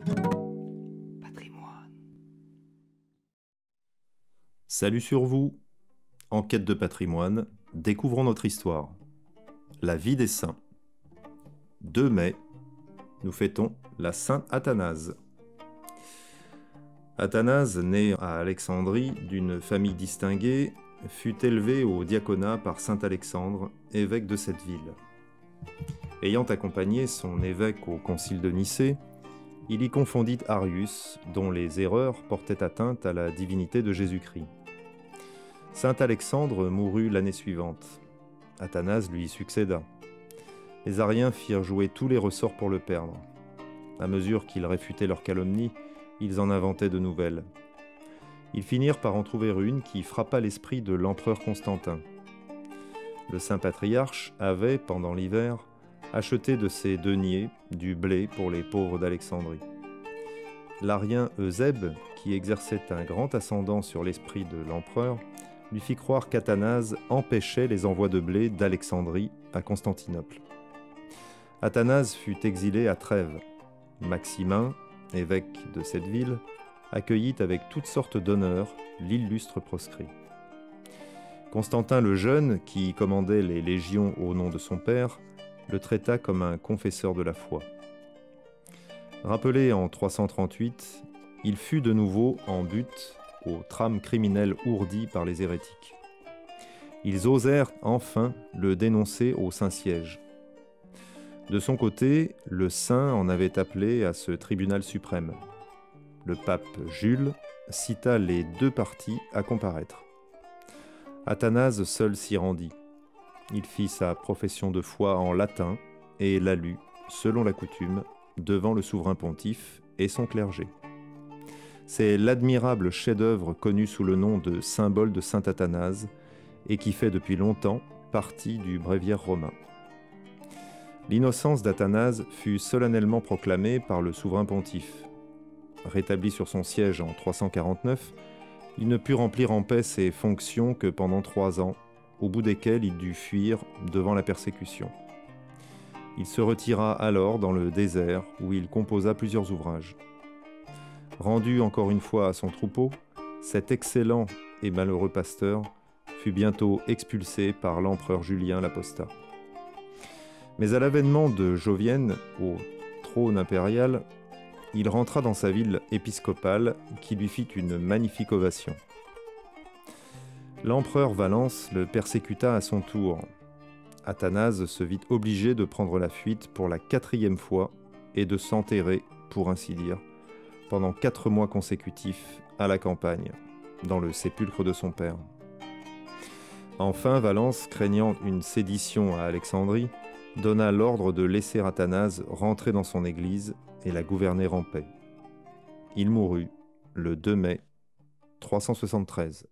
Patrimoine. Salut sur vous! En quête de patrimoine, découvrons notre histoire. La vie des saints. 2 mai, nous fêtons la Sainte Athanase. Athanase, né à Alexandrie d'une famille distinguée, fut élevé au diaconat par saint Alexandre, évêque de cette ville. Ayant accompagné son évêque au concile de Nicée, il y confondit Arius, dont les erreurs portaient atteinte à la divinité de Jésus-Christ. Saint Alexandre mourut l'année suivante. Athanase lui succéda. Les Ariens firent jouer tous les ressorts pour le perdre. À mesure qu'ils réfutaient leurs calomnies, ils en inventaient de nouvelles. Ils finirent par en trouver une qui frappa l'esprit de l'empereur Constantin. Le saint patriarche avait, pendant l'hiver, acheté de ses deniers du blé pour les pauvres d'Alexandrie. L'Arien Eusèbe, qui exerçait un grand ascendant sur l'esprit de l'empereur, lui fit croire qu'Athanase empêchait les envois de blé d'Alexandrie à Constantinople. Athanase fut exilé à Trèves. Maximin, évêque de cette ville, accueillit avec toutes sortes d'honneurs l'illustre proscrit. Constantin le Jeune, qui commandait les légions au nom de son père, le traita comme un confesseur de la foi. Rappelé en 338, il fut de nouveau en butte aux trames criminelles ourdies par les hérétiques. Ils osèrent enfin le dénoncer au Saint-Siège. De son côté, le saint en avait appelé à ce tribunal suprême. Le pape Jules cita les 2 parties à comparaître. Athanase seul s'y rendit. Il fit sa profession de foi en latin et la lut, selon la coutume, devant le souverain pontife et son clergé. C'est l'admirable chef-d'œuvre connu sous le nom de symbole de saint Athanase et qui fait depuis longtemps partie du bréviaire romain. L'innocence d'Athanase fut solennellement proclamée par le souverain pontife. Rétabli sur son siège en 349, il ne put remplir en paix ses fonctions que pendant 3 ans, au bout desquels il dut fuir devant la persécution. Il se retira alors dans le désert où il composa plusieurs ouvrages. Rendu encore une fois à son troupeau, cet excellent et malheureux pasteur fut bientôt expulsé par l'empereur Julien l'Apostat. Mais à l'avènement de Jovienne au trône impérial, il rentra dans sa ville épiscopale qui lui fit une magnifique ovation. L'empereur Valens le persécuta à son tour. Athanase se vit obligé de prendre la fuite pour la 4e fois et de s'enterrer, pour ainsi dire, pendant 4 mois consécutifs à la campagne, dans le sépulcre de son père. Enfin, Valens, craignant une sédition à Alexandrie, donna l'ordre de laisser Athanase rentrer dans son église et la gouverner en paix. Il mourut le 2 mai 373.